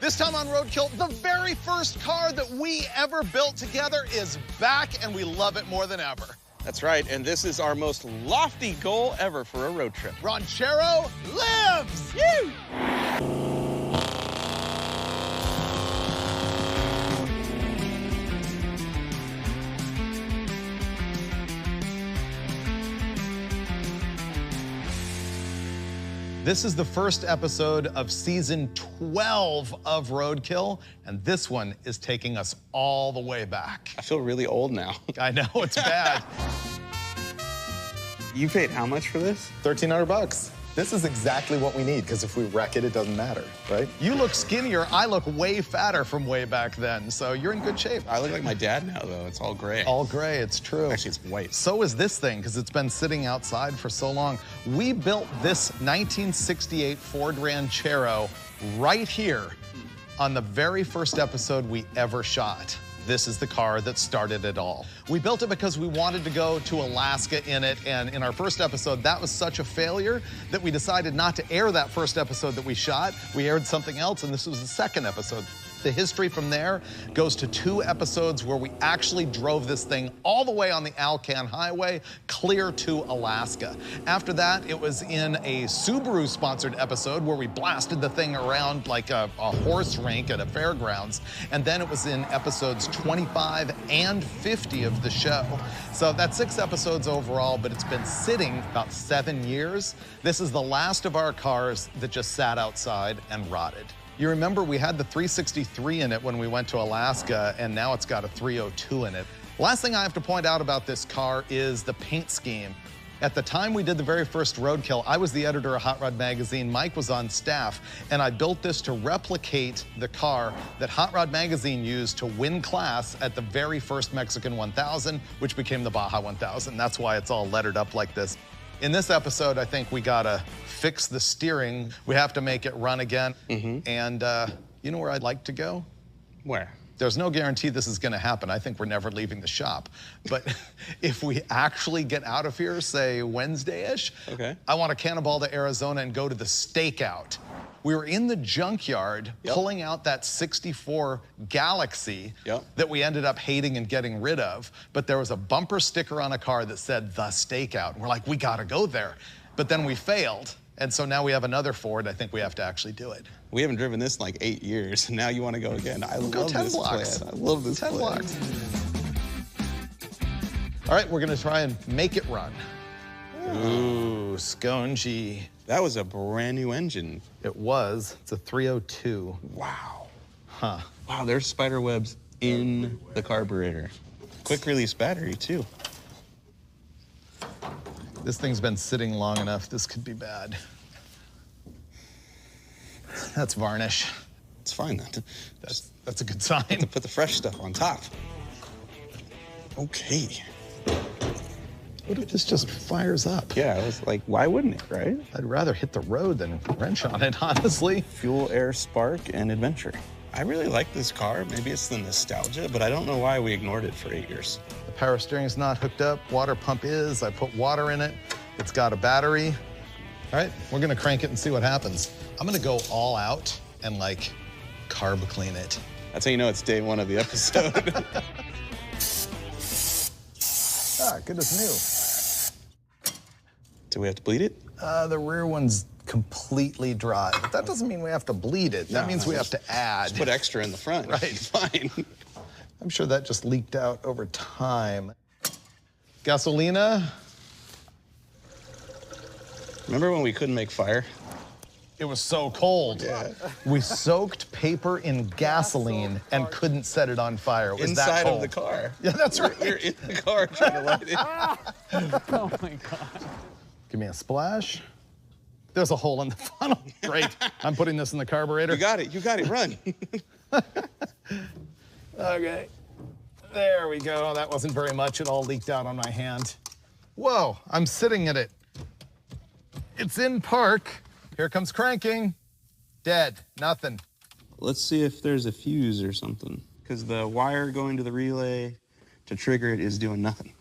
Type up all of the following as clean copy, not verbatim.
This time on Roadkill, the very first car that we ever built together is back, and we love it more than ever. That's right, and this is our most lofty goal ever for a road trip. Raunchero lives! Woo! This is the first episode of season 12 of Roadkill, and this one is taking us all the way back. I feel really old now. I know, it's bad. You paid how much for this? $1,300. This is exactly what we need, because if we wreck it, it doesn't matter, right? You look skinnier. I look way fatter from way back then, so you're in good shape. I look like my dad now, though. It's all gray. All gray, it's true. Actually, it's white. So is this thing, because it's been sitting outside for so long. We built this 1968 Ford Raunchero right here on the very first episode we ever shot. This is the car that started it all. We built it because we wanted to go to Alaska in it, and in our first episode, that was such a failure that we decided not to air that first episode that we shot. We aired something else, and this was the second episode. The history from there goes to 2 episodes where we actually drove this thing all the way on the Alcan Highway, clear to Alaska. After that, it was in a Subaru-sponsored episode where we blasted the thing around like a horse rink at a fairgrounds. And then it was in episodes 25 and 50 of the show. So that's 6 episodes overall, but it's been sitting about 7 years. This is the last of our cars that just sat outside and rotted. You remember we had the 363 in it when we went to Alaska, and now it's got a 302 in it. Last thing I have to point out about this car is the paint scheme. At the time we did the very first Roadkill, I was the editor of Hot Rod Magazine, Mike was on staff, and I built this to replicate the car that Hot Rod Magazine used to win class at the very first Mexican 1000, which became the Baja 1000. That's why it's all lettered up like this. In this episode, I think we gotta fix the steering. We have to make it run again. And you know where I'd like to go? Where? There's no guarantee this is gonna happen. I think we're never leaving the shop. But if we actually get out of here, say Wednesday-ish, okay, I wanna cannonball to Arizona and go to the stakeout. We were in the junkyard pulling out that 64 Galaxy that we ended up hating and getting rid of, but there was a bumper sticker on a car that said the stakeout. We're like, we gotta go there. But then we failed, and so now we have another Ford. I think we have to actually do it. We haven't driven this in like 8 years, and now you want to go again. I love this blocks. Plan. I love this 10 plan. blocks. All right, we're gonna try and make it run. Ooh, scongy. That was a brand new engine. It was. It's a 302. Wow. Huh. Wow, there's spider webs in the carburetor. Quick release battery, too. This thing's been sitting long enough. This could be bad. That's varnish. It's fine. That's a good sign. To put the fresh stuff on top. Okay. What if this just fires up? Yeah, I was like, why wouldn't it, right? I'd rather hit the road than wrench on it, honestly. Fuel, air, spark, and adventure. I really like this car. Maybe it's the nostalgia, but I don't know why we ignored it for 8 years. The power steering is not hooked up. Water pump is. I put water in it. It's got a battery. All right, we're gonna crank it and see what happens. I'm gonna go all out and like carb clean it. That's how you know it's day 1 of the episode. Good as new. Do we have to bleed it? The rear one's completely dry, but that doesn't mean we have to bleed it. That means we have to add. Just put extra in the front. Right. Fine. I'm sure that just leaked out over time. Gasolina. Remember when we couldn't make fire? It was so cold. Yeah. We soaked paper in gasoline and couldn't set it on fire. It was Inside that cold. of the car. Yeah, that's right. We were in the car trying to light it. Oh my God. Give me a splash. There's a hole in the funnel. Great. I'm putting this in the carburetor. You got it. You got it. Run. Okay. There we go. That wasn't very much. It all leaked out on my hand. Whoa, I'm sitting in it. It's in park. Here comes cranking. Dead. Nothing. Let's see if there's a fuse or something. Because the wire going to the relay to trigger it is doing nothing.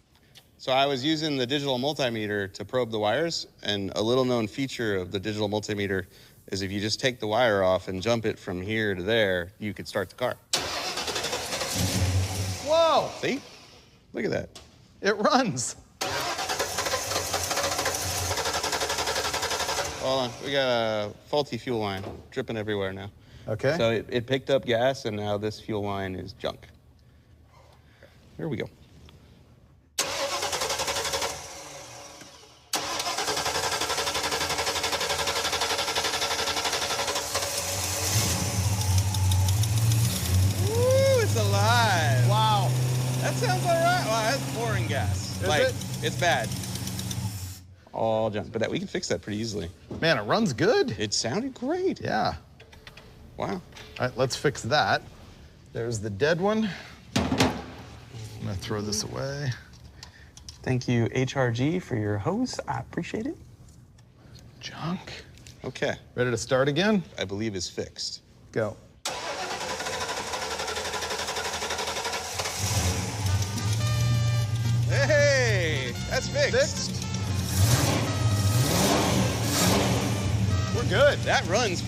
So I was using the digital multimeter to probe the wires, and a little known feature of the digital multimeter is if you just take the wire off and jump it from here to there, you could start the car. Whoa! See? Look at that. It runs. Hold on, we got a faulty fuel line dripping everywhere now. Okay. So it picked up gas, and now this fuel line is junk. Here we go. Woo, it's alive. Wow. That sounds all right. Wow, that's pouring gas. Is it? It's bad. All junk, but we can fix that pretty easily. Man, it runs good. It sounded great. Yeah. Wow. All right, let's fix that. There's the dead one. I'm gonna throw this away. Thank you, HRG, for your hose. I appreciate it. Junk. Okay. Ready to start again? I believe is fixed. Go. Hey, that's fixed. Fixed. We're good. That runs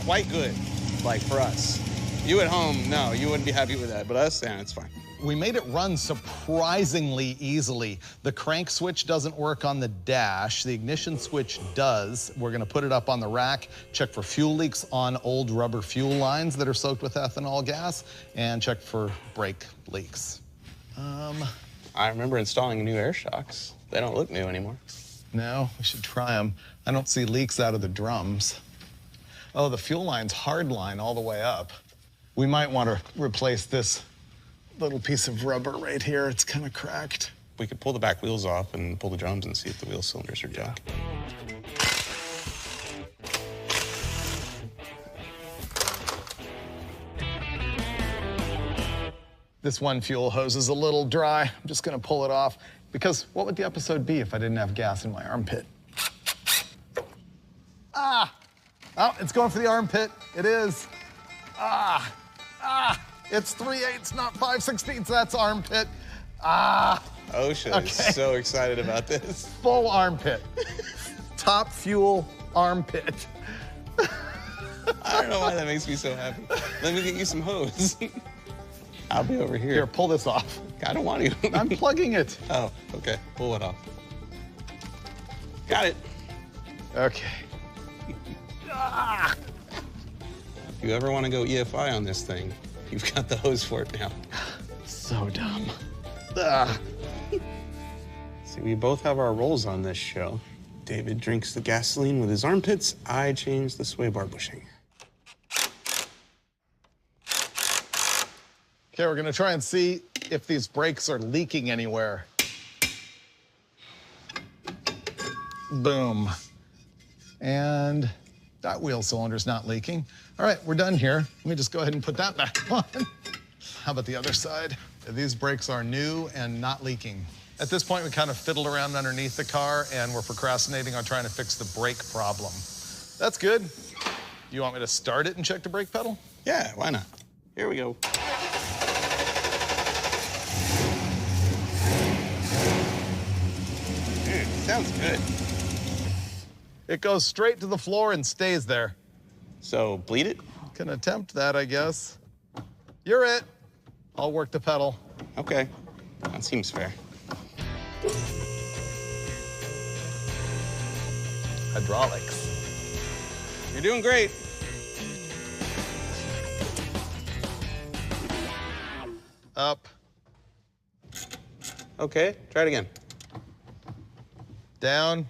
quite good, like for us. You at home, no, you wouldn't be happy with that, but us, yeah, it's fine. We made it run surprisingly easily. The crank switch doesn't work on the dash. The ignition switch does. We're gonna put it up on the rack, check for fuel leaks on old rubber fuel lines that are soaked with ethanol gas, and check for brake leaks. I remember installing new air shocks. They don't look new anymore. No, we should try them. I don't see leaks out of the drums. Oh, the fuel line's hard line all the way up. We might want to replace this little piece of rubber right here. It's kind of cracked. We could pull the back wheels off and pull the drums and see if the wheel cylinders are junk. This one fuel hose is a little dry. I'm just gonna pull it off because what would the episode be if I didn't have gas in my armpit? Ah! Oh, it's going for the armpit. It is. Ah! Ah! It's 3/8, not 5/16. That's armpit. Ah! OSHA Okay. is so excited about this. Full armpit. Top fuel armpit. I don't know why that makes me so happy. Let me get you some hose. I'll be over here. Here, pull this off. I don't want to. I'm plugging it. Oh, okay. Pull it off. Got it. Okay. Ah! If you ever want to go EFI on this thing, you've got the hose for it now. So dumb. Ah. See, we both have our roles on this show. David drinks the gasoline with his armpits. I change the sway bar bushing. Okay, we're gonna try and see if these brakes are leaking anywhere. Boom. And that wheel cylinder's not leaking. All right, we're done here. Let me just go ahead and put that back on. How about the other side? These brakes are new and not leaking. At this point, we kind of fiddled around underneath the car and we're procrastinating on trying to fix the brake problem. That's good. You want me to start it and check the brake pedal? Yeah, why not? Here we go. Sounds good. It goes straight to the floor and stays there. So, bleed it? Can attempt that, I guess. You're it. I'll work the pedal. Okay. That seems fair. Hydraulics. You're doing great. Up, Okay, try it again. down.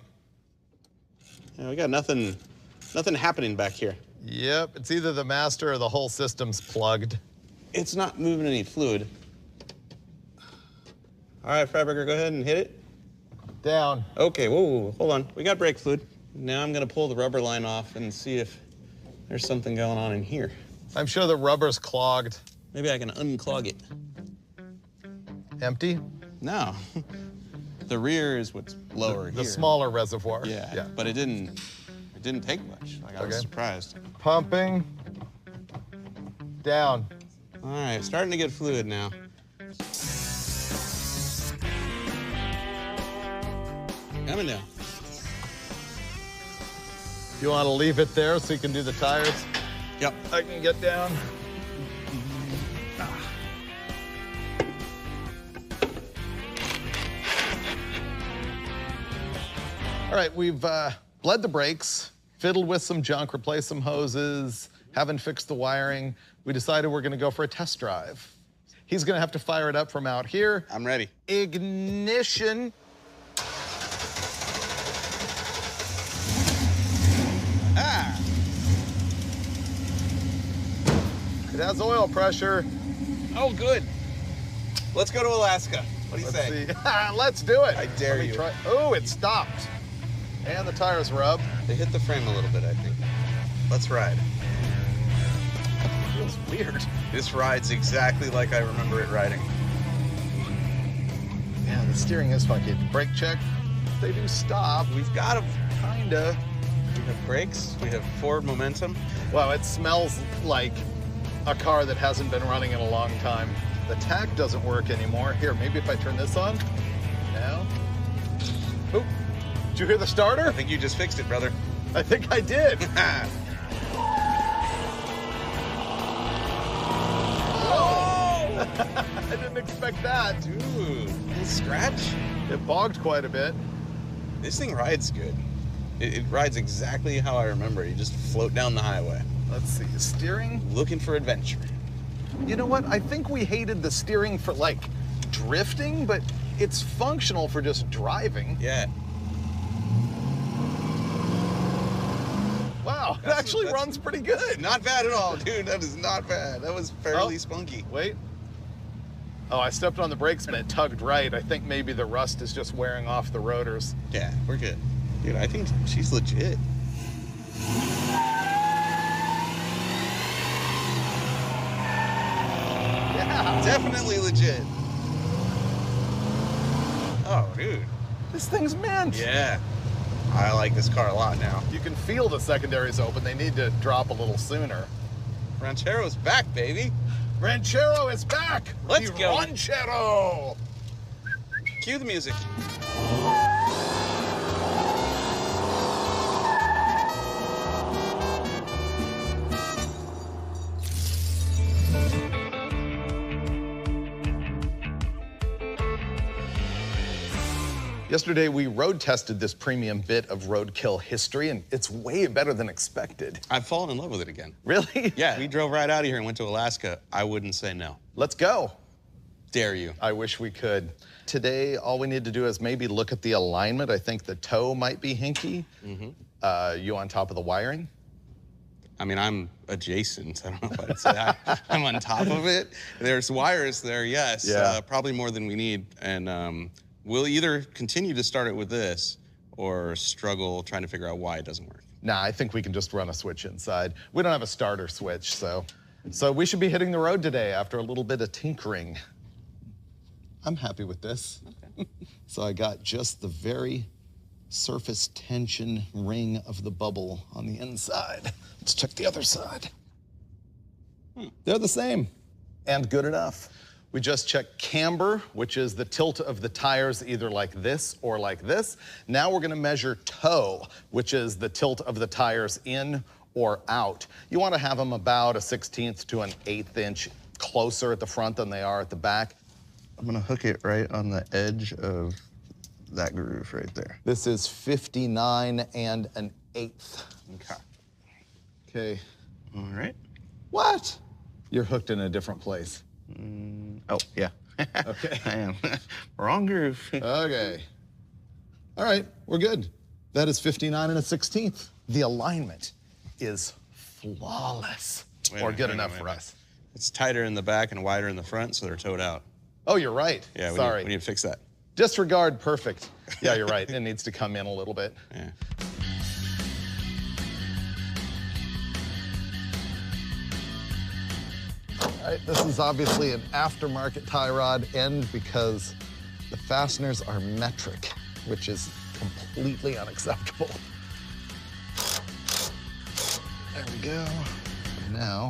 Yeah, we got nothing happening back here. Yep, it's either the master or the whole system's plugged. It's not moving any fluid. All right, Freiberger, go ahead and hit it. Down. Okay, whoa, hold on. We got brake fluid. Now I'm gonna pull the rubber line off and see if there's something going on in here. I'm sure the rubber's clogged. Maybe I can unclog it. Empty? No. The rear is what's lower The here. smaller reservoir. Yeah, but it didn't take much. Like, I was Okay. surprised. Pumping. Down. All right, starting to get fluid now. Coming down. You want to leave it there so you can do the tires? Yep. I can get down. All right, we've bled the brakes, fiddled with some junk, replaced some hoses, haven't fixed the wiring. We decided we're gonna go for a test drive. He's gonna have to fire it up from out here. I'm ready. Ignition. Ah! It has oil pressure. Oh, good. Let's go to Alaska. What do you say? Let's see. Let's do it. I dare you. Try. Oh, it stopped. And the tires rub. They hit the frame a little bit, I think. Let's ride. Feels weird. This rides exactly like I remember it riding. Yeah, the steering is funky. Brake check. They do stop. We've got them. Kinda. We have brakes. We have forward momentum. Wow, it smells like a car that hasn't been running in a long time. The tach doesn't work anymore. Here, maybe if I turn this on. Now. Oh, did you hear the starter? I think you just fixed it, brother. I think I did. Oh! I didn't expect that. Dude, little scratch. It bogged quite a bit. This thing rides good. It rides exactly how I remember. You just float down the highway. Let's see, steering. Looking for adventure. You know what? I think we hated the steering for like drifting, but it's functional for just driving. Yeah. Wow, it actually runs pretty good. Not bad at all, dude. That is not bad. That was fairly spunky. Wait. Oh, I stepped on the brakes and it tugged right. I think maybe the rust is just wearing off the rotors. Yeah, we're good. Dude, I think she's legit. Yeah. Definitely legit. Oh, dude. This thing's mint. Yeah. I like this car a lot now. You can feel the secondaries open. They need to drop a little sooner. Raunchero's back, baby. Raunchero is back. Let's The go. Raunchero. Cue the music. Yesterday, we road tested this premium bit of Roadkill history, and it's way better than expected. I've fallen in love with it again. Really? Yeah, we drove right out of here and went to Alaska. I wouldn't say no. Let's go. Dare you. I wish we could. Today, all we need to do is maybe look at the alignment. I think the toe might be hinky. You on top of the wiring? I mean, I'm adjacent. I don't know if I'd say I'm on top of it. There's wires there, yes. Yeah. Probably more than we need. And we'll either continue to start it with this or struggle trying to figure out why it doesn't work. Nah, I think we can just run a switch inside. We don't have a starter switch, so we should be hitting the road today after a little bit of tinkering. I'm happy with this. Okay. So I got just the very surface tension ring of the bubble on the inside. Let's check the other side. They're the same and good enough. We just checked camber, which is the tilt of the tires either like this or like this. Now we're gonna measure toe, which is the tilt of the tires in or out. You wanna have them about a 1/16 to an 1/8 inch closer at the front than they are at the back. I'm gonna hook it right on the edge of that groove right there. This is 59 and an 1/8. Okay. Okay. All right. What? You're hooked in a different place. Oh, yeah. Okay. I am. Wrong groove. Okay. All right, we're good. That is 59 and a 1/16. The alignment is flawless. Or good enough for us. It's tighter in the back and wider in the front, so they're towed out. Oh, you're right. Yeah, Sorry. we need to fix that. Disregard, perfect. Yeah, you're right. It needs to come in a little bit. Yeah. All right, this is obviously an aftermarket tie rod end because the fasteners are metric, which is completely unacceptable. There we go. Now,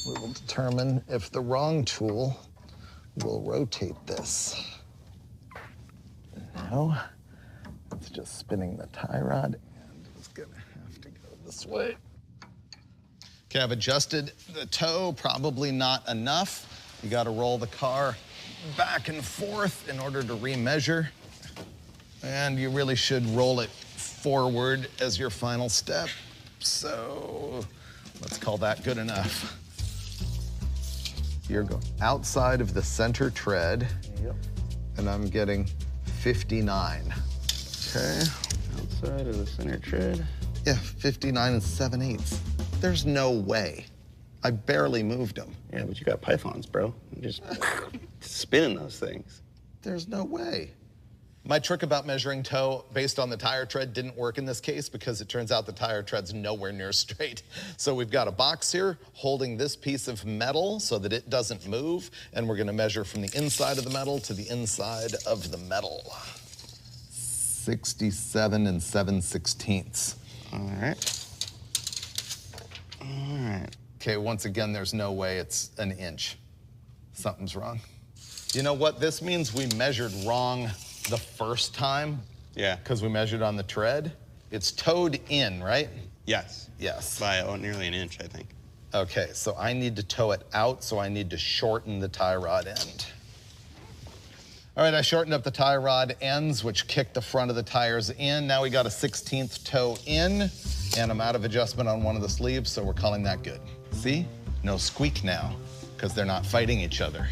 we will determine if the wrong tool will rotate this. Now, it's just spinning the tie rod, and it's gonna have to go this way. Okay, I've adjusted the toe, probably not enough. You gotta roll the car back and forth in order to remeasure. And you really should roll it forward as your final step. So let's call that good enough. You're outside of the center tread. Yep. And I'm getting 59. Okay. Outside of the center tread. Yeah, 59 and 7/8. There's no way. I barely moved them. Yeah, but you got pythons, bro. You're just spinning those things. There's no way. My trick about measuring toe based on the tire tread didn't work in this case because it turns out the tire tread's nowhere near straight. So we've got a box here holding this piece of metal so that it doesn't move, and we're gonna measure from the inside of the metal to the inside of the metal. 67 and 7/16. All right. All right. Okay, once again, there's no way it's an inch. Something's wrong. You know what? This means we measured wrong the first time. Yeah. Because we measured on the tread. It's towed in, right? Yes. Yes. By nearly an inch, I think. Okay, so I need to tow it out, so I need to shorten the tie rod end. All right, I shortened up the tie rod ends, which kicked the front of the tires in. Now we got a 16th toe in, and I'm out of adjustment on one of the sleeves, so we're calling that good. See? No squeak now, because they're not fighting each other.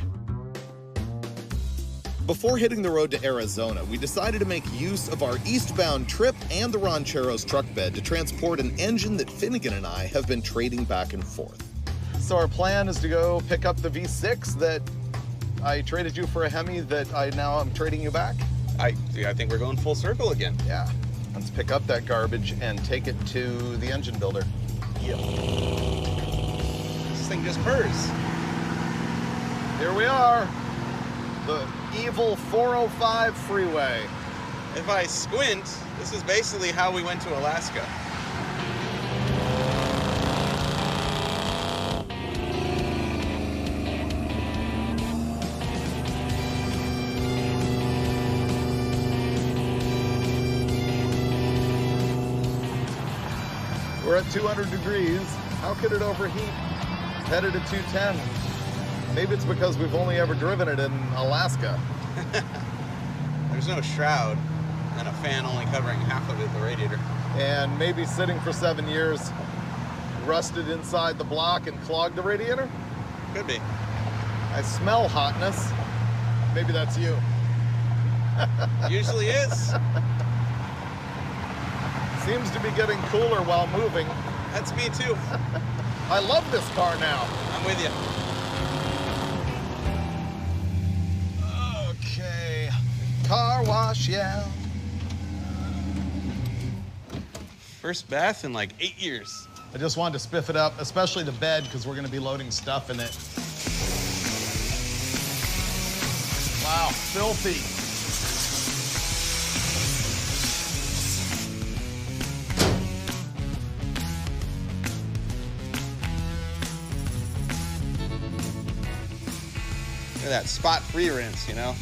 Before hitting the road to Arizona, we decided to make use of our eastbound trip and the Raunchero's truck bed to transport an engine that Finnegan and I have been trading back and forth. So our plan is to go pick up the V6 that I traded you for a Hemi that I'm trading you back. I think we're going full circle again. Yeah. Let's pick up that garbage and take it to the engine builder. Yep. This thing just purrs. Here we are. The evil 405 freeway. If I squint, this is basically how we went to Alaska. We're at 200 degrees. How could it overheat? Headed at 210. Maybe it's because we've only ever driven it in Alaska. There's no shroud and a fan only covering half of it, the radiator. And maybe sitting for 7 years, rusted inside the block and clogged the radiator? Could be. I smell hotness. Maybe that's you. Usually is. Seems to be getting cooler while moving. That's me too. I love this car now. I'm with you. Okay, car wash, yeah. First bath in like 8 years. I just wanted to spiff it up, especially the bed, because we're gonna be loading stuff in it. Wow, filthy. Look at that spot-free rinse, you know?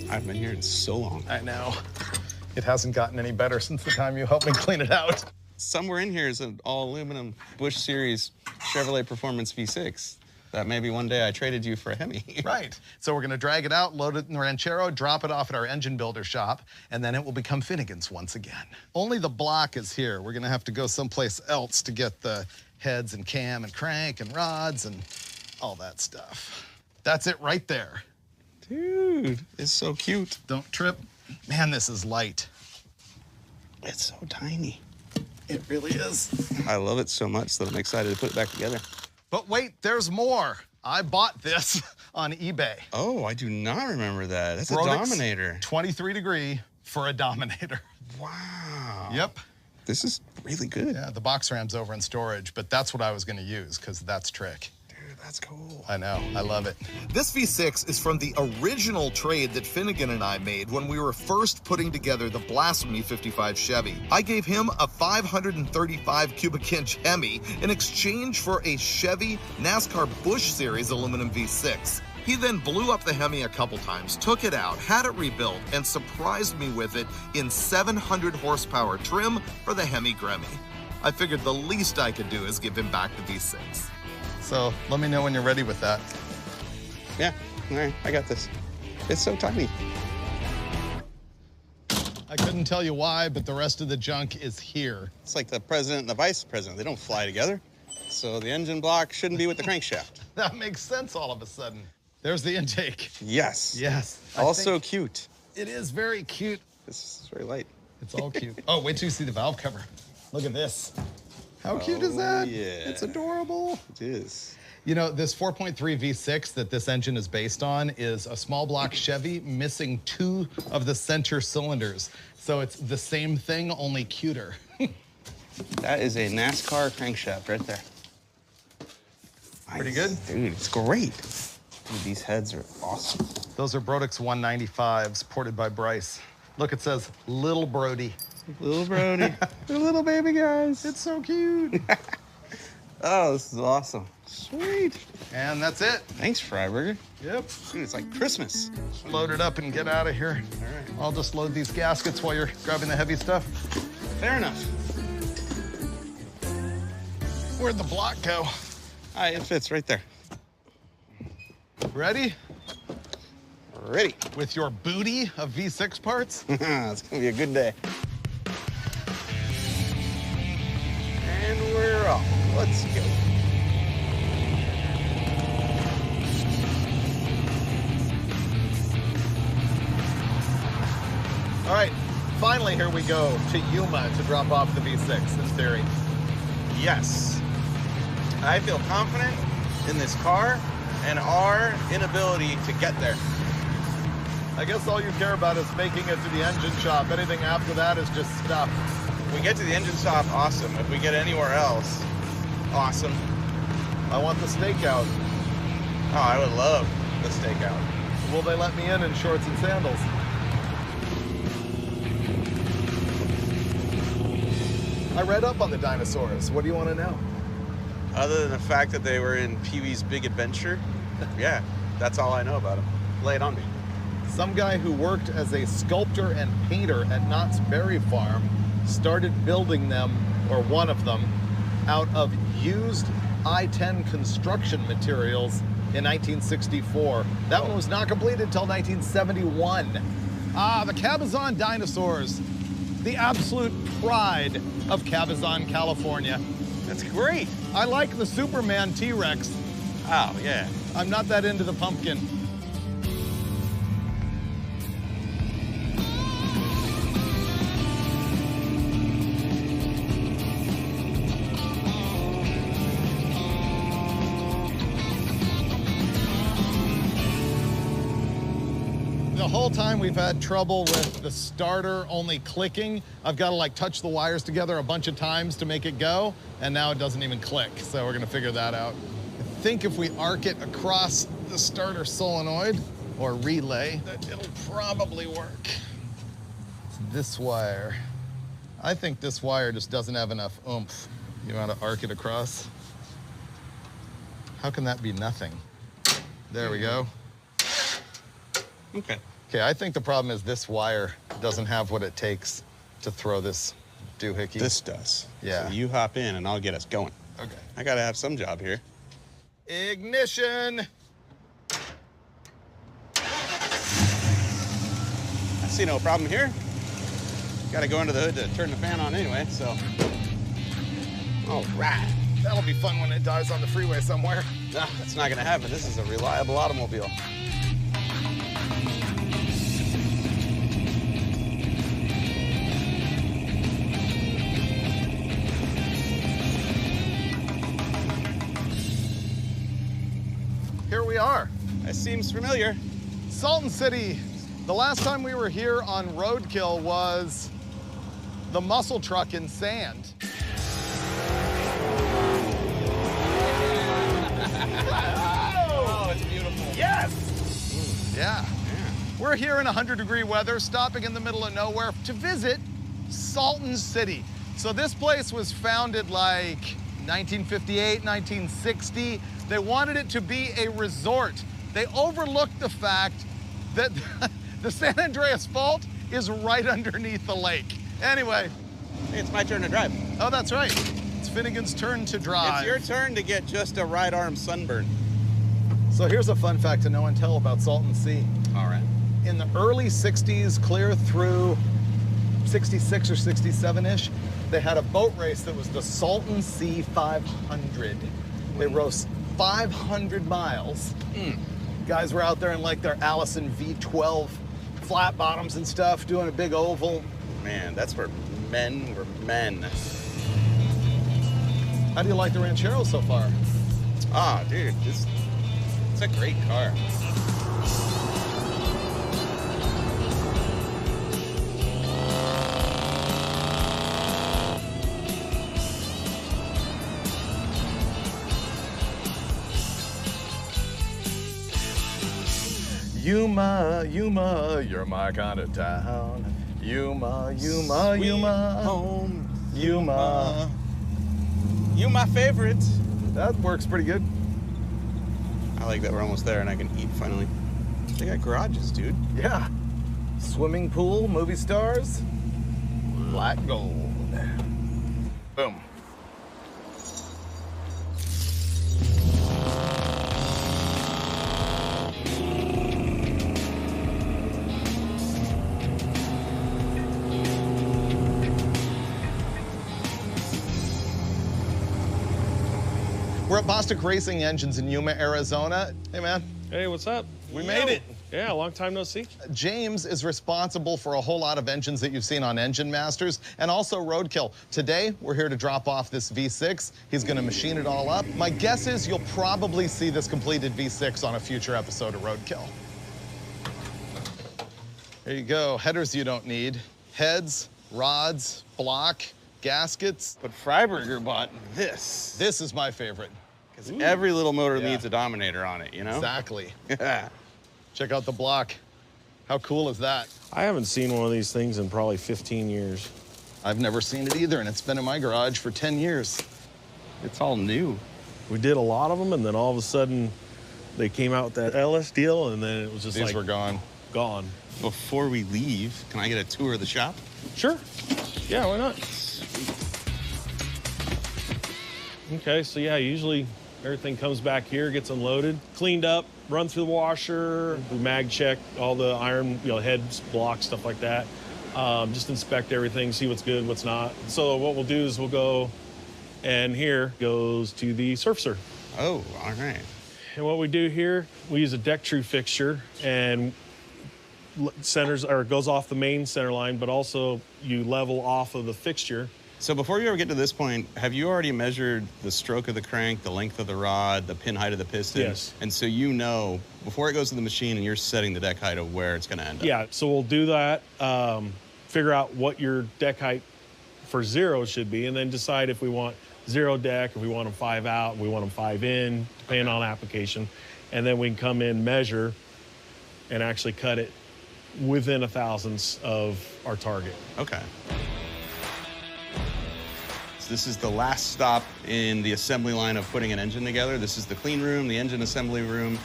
I've been here in so long. I know. It hasn't gotten any better since the time you helped me clean it out. Somewhere in here is an all-aluminum Busch Series Chevrolet Performance V6 that maybe one day I traded you for a Hemi. Right. So we're going to drag it out, load it in the Raunchero, drop it off at our engine builder shop, and then it will become Finnegan's once again. Only the block is here. We're going to have to go someplace else to get the heads and cam and crank and rods and all that stuff. That's it right there. Dude, it's so cute. Don't trip. Man, this is light. It's so tiny. It really is. I love it so much that I'm excited to put it back together. But wait, there's more. I bought this on eBay. Oh, I do not remember that. That's Rolex a Dominator. 23 degree for a Dominator. Wow. Yep. This is really good. Yeah, the box ram's over in storage, but that's what I was going to use because that's trick. Dude, that's cool. I know, I love it. This V6 is from the original trade that Finnegan and I made when we were first putting together the Blasphemy 55 Chevy. I gave him a 535 cubic inch Hemi in exchange for a Chevy NASCAR Busch Series aluminum V6. He then blew up the Hemi a couple times, took it out, had it rebuilt, and surprised me with it in 700 horsepower trim for the Hemi Grammy. I figured the least I could do is give him back the V6. So let me know when you're ready with that. Yeah, all right, I got this. It's so tiny. I couldn't tell you why, but the rest of the junk is here. It's like the president and the vice president. They don't fly together. So the engine block shouldn't be with the crankshaft. That makes sense all of a sudden. There's the intake. Yes. Yes. Also cute. It is very cute. This is very light. It's all cute. Oh, wait till you see the valve cover. Look at this. How cute is that? Yeah. It's adorable. It is. You know, this 4.3 V6 that this engine is based on is a small block Chevy missing 2 of the center cylinders. So it's the same thing, only cuter. That is a NASCAR crankshaft right there. Pretty good? Dude, it's great. Dude, these heads are awesome. Those are Brodix 195s, ported by Bryce. Look, it says Little Brody. Little Brody. They're little baby guys. It's so cute. Oh, this is awesome. Sweet. And that's it. Thanks, Freiberger. Yep. Dude, it's like Christmas. Load it up and get out of here. All right. I'll just load these gaskets while you're grabbing the heavy stuff. Fair enough. Where'd the block go? It fits right there. Ready? Ready. With your booty of V6 parts? It's gonna be a good day. And we're off. Let's go. All right, finally here we go to Yuma to drop off the V6 in theory. Yes. I feel confident in this car and our inability to get there. I guess all you care about is making it to the engine shop. Anything after that is just stuff. If we get to the engine shop, awesome. If we get anywhere else, awesome. I want the stakeout. Oh, I would love the stakeout. Will they let me in shorts and sandals? I read up on the dinosaurs. What do you want to know? Other than the fact that they were in Pee-wee's Big Adventure, yeah, that's all I know about them. Lay it on me. Some guy who worked as a sculptor and painter at Knott's Berry Farm started building them, or one of them, out of used I-10 construction materials in 1964. That one was not completed until 1971. Ah, the Cabazon dinosaurs. The absolute pride of Cabazon, California. That's great. I like the Superman T-Rex. Oh, yeah. I'm not that into the pumpkin. The whole time we've had trouble with the starter only clicking. I've got to like touch the wires together a bunch of times to make it go, and now it doesn't even click. So we're gonna figure that out. I think if we arc it across the starter solenoid or relay, that it'll probably work. It's this wire. I think this wire just doesn't have enough oomph. You want to arc it across? How can that be nothing? There we go. Okay. Okay, I think the problem is this wire doesn't have what it takes to throw this doohickey. This does. Yeah. So you hop in and I'll get us going. Okay. I gotta have some job here. Ignition! I see no problem here. Gotta go under the hood to turn the fan on anyway, so. All right. That'll be fun when it dies on the freeway somewhere. No, that's not gonna happen. This is a reliable automobile. Here we are. That seems familiar. Salton City. The last time we were here on Roadkill was the muscle truck in sand. Oh, it's beautiful. Yes! Yeah. We're here in 100-degree weather, stopping in the middle of nowhere to visit Salton City. So this place was founded like 1958, 1960. They wanted it to be a resort. They overlooked the fact that the San Andreas Fault is right underneath the lake. Anyway. Hey, it's my turn to drive. Oh, that's right. It's Finnegan's turn to drive. It's your turn to get just a right arm sunburn. So here's a fun fact to know and tell about Salton Sea. All right. In the early 60s, clear through 66 or 67-ish, they had a boat race that was the Salton Sea 500. They raced 500 miles. Guys were out there in like their Allison V12 flat bottoms and stuff, doing a big oval. Man, that's where men were men. How do you like the Raunchero so far? Ah, dude, it's a great car. Yuma, Yuma, you're my kind of town. Yuma, Yuma, Sweet Yuma, home, Yuma. You my favorite. That works pretty good. I like that we're almost there and I can eat finally. They got garages, dude. Yeah. Swimming pool, movie stars, black gold. Boom. We're at Bostic Racing Engines in Yuma, Arizona. Hey, man. Hey, what's up? We made it. Yeah, long time no see. James is responsible for a whole lot of engines that you've seen on Engine Masters and also Roadkill. Today, we're here to drop off this V6. He's gonna machine it all up. My guess is you'll probably see this completed V6 on a future episode of Roadkill. There you go, headers you don't need. Heads, rods, block, gaskets. But Freiberger bought this. This is my favorite. Because every little motor Yeah. needs a Dominator on it, you know? Exactly. Check out the block. How cool is that? I haven't seen one of these things in probably 15 years. I've never seen it either, and it's been in my garage for 10 years. It's all new. We did a lot of them, and then all of a sudden, they came out with that LS deal, and then it was just These like were gone. gone. Before we leave, can I get a tour of the shop? Sure. Yeah, why not? Okay, so yeah, usually everything comes back here, gets unloaded, cleaned up, run through the washer, we mag check all the iron, heads, blocks, stuff like that. Just inspect everything, see what's good, what's not. So what we'll do is we'll go, and here goes to the surfacer. Oh, all right. And what we do here, we use a deck true fixture and centers, or goes off the main center line, but also you level off of the fixture. So before you ever get to this point, have you already measured the stroke of the crank, the length of the rod, the pin height of the piston? Yes. And so you know, before it goes to the machine and you're setting the deck height of where it's gonna end up. Yeah, so we'll do that, figure out what your deck height for zero should be, and then decide if we want zero deck, if we want them 5 out, if we want them 5 in, depending on application. And then we can come in, measure, and actually cut it within a thousandths of our target. Okay. So this is the last stop in the assembly line of putting an engine together. This is the clean room, the engine assembly room.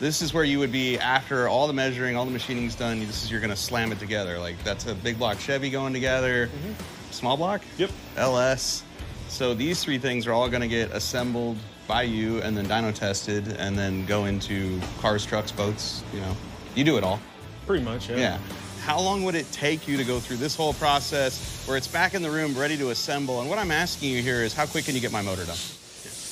This is where you would be after all the measuring, all the machining's done. This is, you're gonna slam it together. Like that's a big block Chevy going together. Small block? Yep. LS. So these 3 things are all gonna get assembled by you and then dyno tested and then go into cars, trucks, boats, You do it all. Pretty much, yeah. Yeah. How long would it take you to go through this whole process where it's back in the room ready to assemble? And what I'm asking you here is how quick can you get my motor done?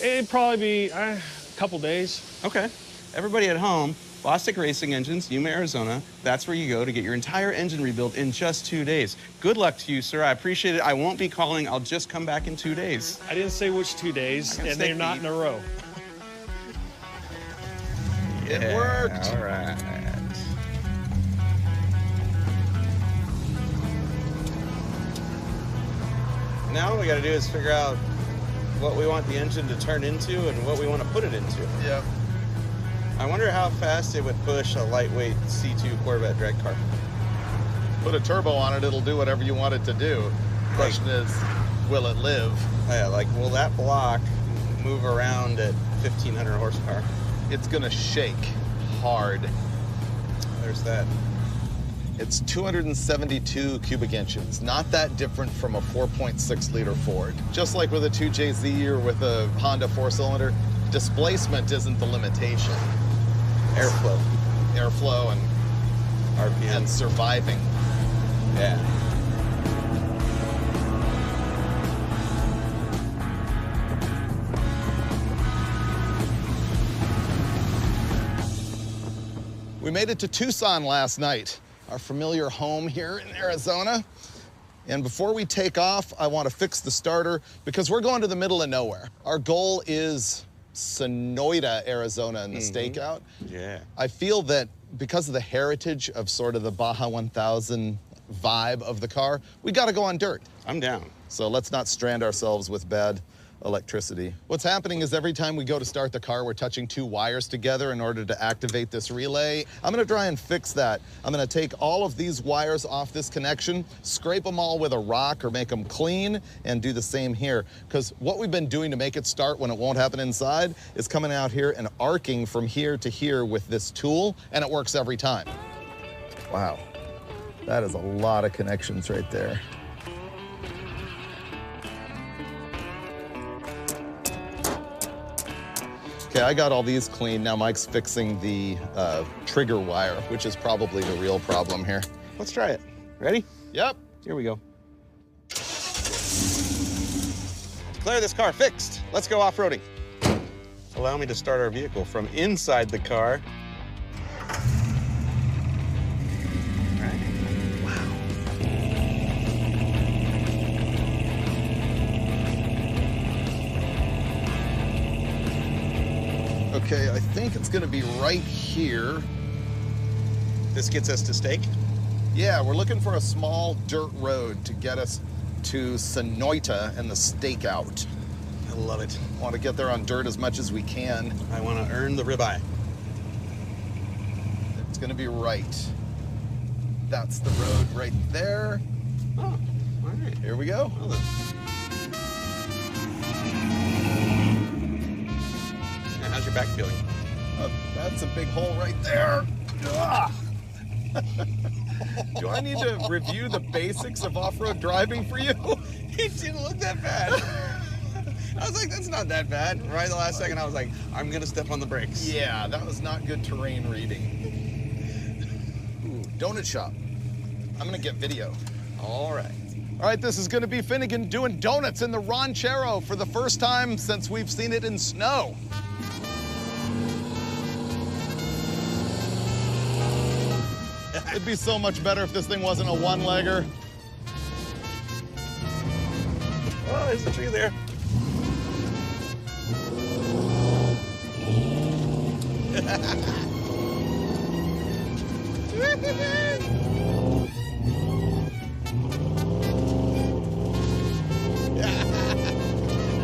It'd probably be a couple days. Okay. Everybody at home, Bostic Racing Engines, Yuma, Arizona. That's where you go to get your entire engine rebuilt in just 2 days. Good luck to you, sir. I appreciate it. I won't be calling. I'll just come back in 2 days. I didn't say which 2 days, and they're not in a row. It worked. All right. Now what we got to do is figure out what we want the engine to turn into and what we want to put it into. Yeah. I wonder how fast it would push a lightweight C2 Corvette drag car. Put a turbo on it, it'll do whatever you want it to do. Question is, will it live? Yeah, like, will that block move around at 1,500 horsepower? It's gonna shake hard. There's that. It's 272 cubic inches, not that different from a 4.6 liter Ford. Just like with a 2JZ or with a Honda 4-cylinder, displacement isn't the limitation. Airflow. Airflow and RPM. and surviving. Yeah. We made it to Tucson last night, our familiar home here in Arizona. And before we take off, I want to fix the starter because we're going to the middle of nowhere. Our goal is Sonoita, Arizona in the stakeout. Yeah. I feel that because of the heritage of sort of the Baja 1000 vibe of the car, we got to go on dirt. I'm down. So let's not strand ourselves with bad electricity. What's happening is every time we go to start the car, we're touching two wires together in order to activate this relay. I'm gonna try and fix that. I'm gonna take all of these wires off this connection, scrape them all with a rock or make them clean, and do the same here. Because what we've been doing to make it start when it won't happen inside is coming out here and arcing from here to here with this tool, and it works every time. Wow, that is a lot of connections right there. Okay, I got all these clean. Now Mike's fixing the trigger wire, which is probably the real problem here. Let's try it. Ready? Yep. Here we go. Declare this car fixed. Let's go off-roading. Allow me to start our vehicle from inside the car. Okay, I think it's gonna be right here. This gets us to stake. Yeah, we're looking for a small dirt road to get us to Sonoita and the stakeout. I love it. Want to get there on dirt as much as we can. I want to earn the ribeye. It's gonna be right. That's the road right there. Oh, all right. Here we go. Well, then. Yeah, how's your back feeling? That's a big hole right there. Ugh. Do I need to review the basics of off-road driving for you? It didn't look that bad. I was like, that's not that bad. Right the last second, I was like, I'm gonna step on the brakes. Yeah, that was not good terrain reading. Ooh, donut shop. I'm gonna get video. All right. All right, this is gonna be Finnegan doing donuts in the Raunchero for the first time since we've seen it in snow. It'd be so much better if this thing wasn't a one-legger. Oh, there's a tree there.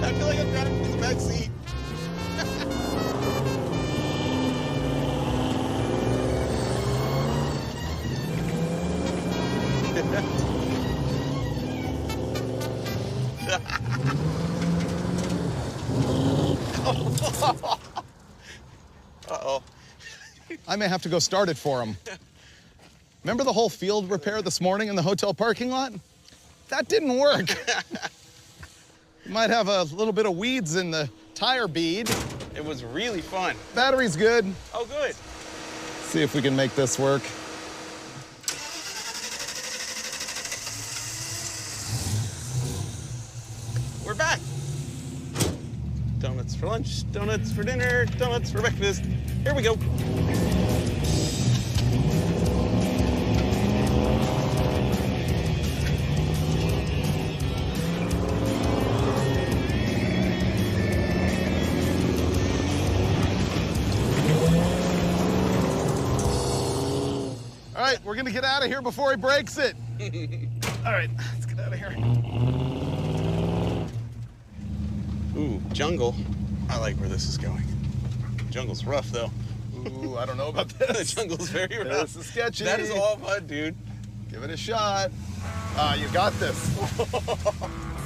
I feel like I'm driving in the back seat. Uh-oh. I may have to go start it for him. Remember the whole field repair this morning in the hotel parking lot? That didn't work. You might have a little bit of weeds in the tire bead. It was really fun. Battery's good. Oh, good. See if we can make this work. We're back. Donuts for lunch, donuts for dinner, donuts for breakfast. Here we go. All right, we're gonna get out of here before he breaks it. All right, let's get out of here. Ooh, jungle. I like where this is going. Jungle's rough, though. Ooh, I don't know about The this. jungle's very rough. This is sketchy. That is all mud, dude. Give it a shot. You got this.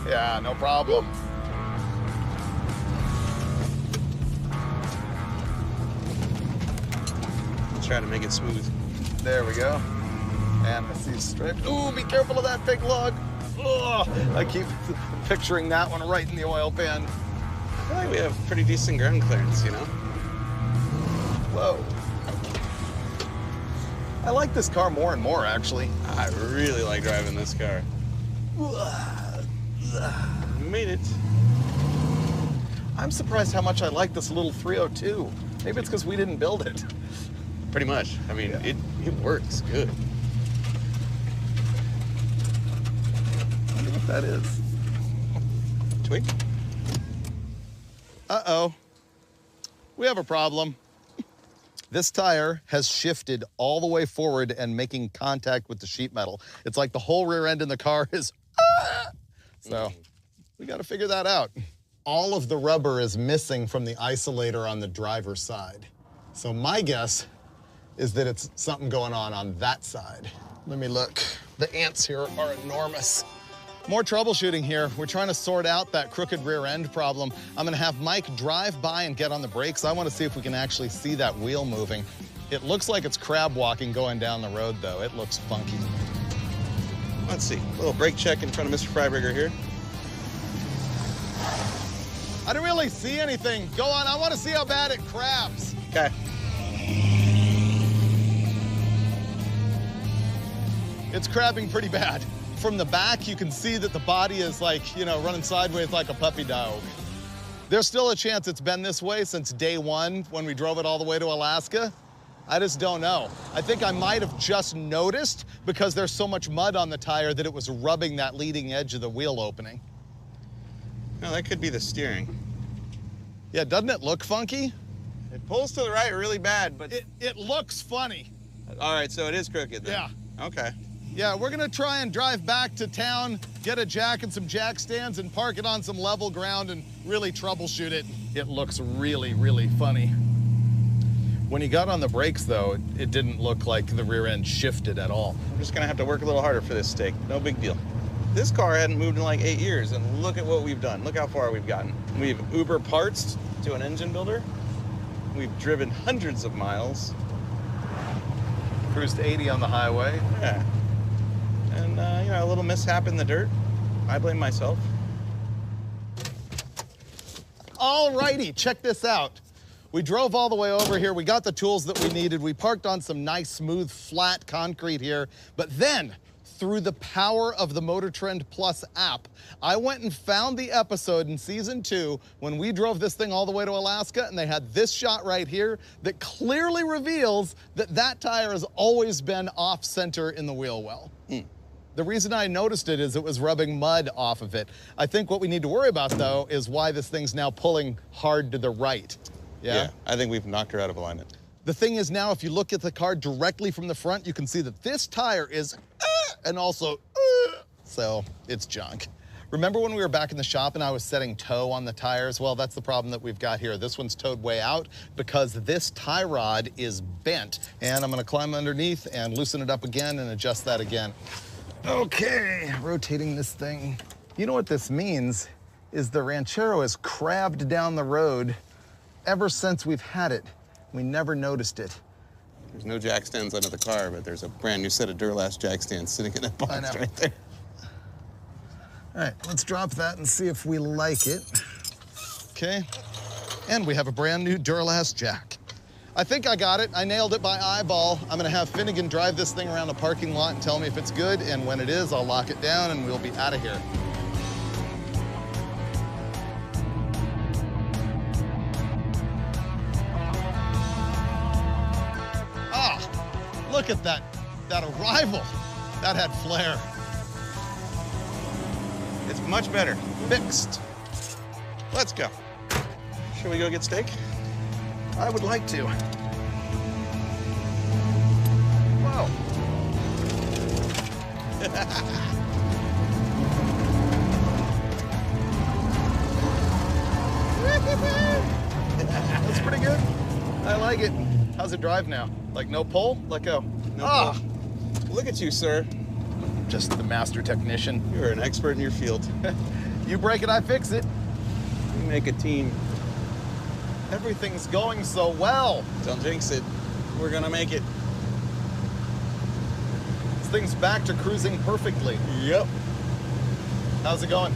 Yeah, no problem. Try to make it smooth. There we go. And I see strip. Ooh, be careful of that big log. Ugh, I keep picturing that one right in the oil pan. I feel like we have pretty decent ground clearance, you know? Whoa. I like this car more and more, actually. I really like driving this car. You made it. I'm surprised how much I like this little 302. Maybe it's because we didn't build it. Pretty much. I mean, it works good. I wonder what that is. Twig? Uh-oh. We have a problem. This tire has shifted all the way forward and making contact with the sheet metal. It's like the whole rear end in the car is, So we got to figure that out. All of the rubber is missing from the isolator on the driver's side. So my guess is that it's something going on that side. Let me look. The ants here are enormous. More troubleshooting here. We're trying to sort out that crooked rear end problem. I'm gonna have Mike drive by and get on the brakes. I wanna see if we can actually see that wheel moving. It looks like it's crab walking going down the road though. It looks funky. Let's see. A little brake check in front of Mr. Freiberger here. I didn't really see anything. Go on, I wanna see how bad it crabs. Okay. It's crabbing pretty bad. From the back, you can see that the body is like, you know, running sideways like a puppy dog. There's still a chance it's been this way since day one when we drove it all the way to Alaska. I just don't know. I think I might have just noticed because there's so much mud on the tire that it was rubbing that leading edge of the wheel opening. No, that could be the steering. Yeah, doesn't it look funky? It pulls to the right really bad, but... It looks funny. All right, so it is crooked then. Yeah. Okay. Yeah, we're gonna try and drive back to town, get a jack and some jack stands and park it on some level ground and really troubleshoot it. It looks really, really funny. When you got on the brakes though, it didn't look like the rear end shifted at all. I'm just gonna have to work a little harder for this steak. No big deal. This car hadn't moved in like 8 years, and look at what we've done. Look how far we've gotten. We've Uber parts to an engine builder. We've driven hundreds of miles. Cruised 80 on the highway. Yeah. And, you know, a little mishap in the dirt. I blame myself. Alrighty, check this out. We drove all the way over here. We got the tools that we needed. We parked on some nice, smooth, flat concrete here. But then, through the power of the Motor Trend Plus app, I went and found the episode in season 2 when we drove this thing all the way to Alaska, and they had this shot right here that clearly reveals that that tire has always been off center in the wheel well. The reason I noticed it is it was rubbing mud off of it. I think what we need to worry about though is why this thing's now pulling hard to the right. Yeah, I think we've knocked her out of alignment. The thing is now, if you look at the car directly from the front, you can see that this tire is and also so it's junk. Remember when we were back in the shop and I was setting toe on the tires? Well, that's the problem that we've got here. This one's towed way out because this tie rod is bent. And I'm gonna climb underneath and loosen it up again and adjust that again. Okay, rotating this thing. You know what this means is the Raunchero has crabbed down the road ever since we've had it. We never noticed it. There's no jack stands under the car, but there's a brand new set of Duralast jack stands sitting in that box right there. All right, let's drop that and see if we like it. Okay, and we have a brand new Duralast jack. I think I got it. I nailed it by eyeball. I'm gonna have Finnegan drive this thing around the parking lot and tell me if it's good, and when it is, I'll lock it down and we'll be out of here. Ah, look at that arrival. That had flair. It's much better. Fixed. Let's go. Shall we go get steak? I would like to. Whoa. I like it. How's it drive now? Like no pull? Let go. No Ah, pull. Look at you, sir. just the master technician. You're an expert in your field. You break it, I fix it. We make a team. Everything's going so well. Don't jinx it. We're gonna make it. This thing's back to cruising perfectly. Yep. How's it going?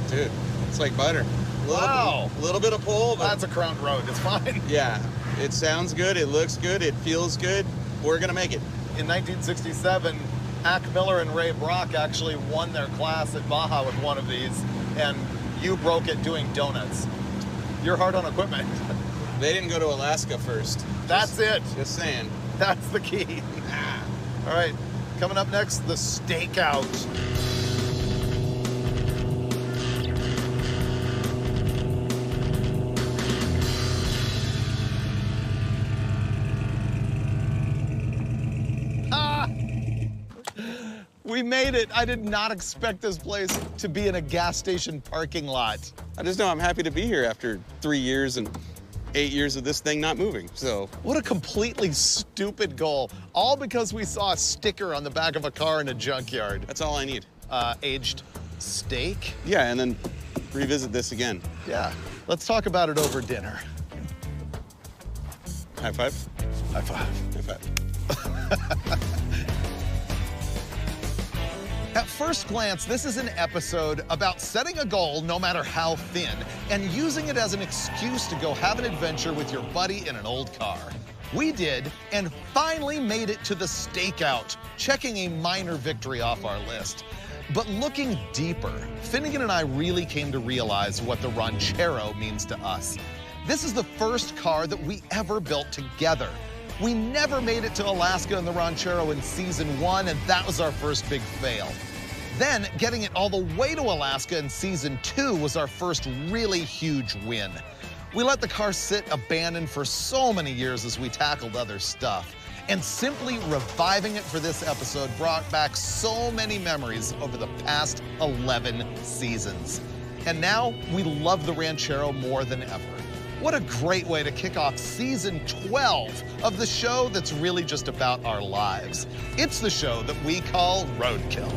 Dude, it's like butter. Wow. A little bit of pull, but That's a crown road, it's fine. yeah, it sounds good, it looks good, it feels good. We're gonna make it. In 1967, Ack Miller and Ray Brock actually won their class at Baja with one of these, and you broke it doing donuts. You're hard on equipment. They didn't go to Alaska first. That's it. Just saying. That's the key. All right, coming up next, the stakeout. We made it. I did not expect this place to be in a gas station parking lot. I just know I'm happy to be here after 3 years and 8 years of this thing not moving, so. What a completely stupid goal. All because we saw a sticker on the back of a car in a junkyard. That's all I need. Aged steak? Yeah, and then revisit this again. Yeah. Let's talk about it over dinner. High five? High five. High five. At first glance, this is an episode about setting a goal, no matter how thin, and using it as an excuse to go have an adventure with your buddy in an old car. We did, and finally made it to the stakeout, checking a minor victory off our list. But looking deeper, Finnegan and I really came to realize what the Raunchero means to us. This is the first car that we ever built together. We never made it to Alaska in the Raunchero in season 1, and that was our first big fail. Then, getting it all the way to Alaska in season 2 was our first really huge win. We let the car sit abandoned for so many years as we tackled other stuff. And simply reviving it for this episode brought back so many memories over the past 11 seasons. And now, we love the Raunchero more than ever. What a great way to kick off season 12 of the show that's really just about our lives. It's the show that we call Roadkill.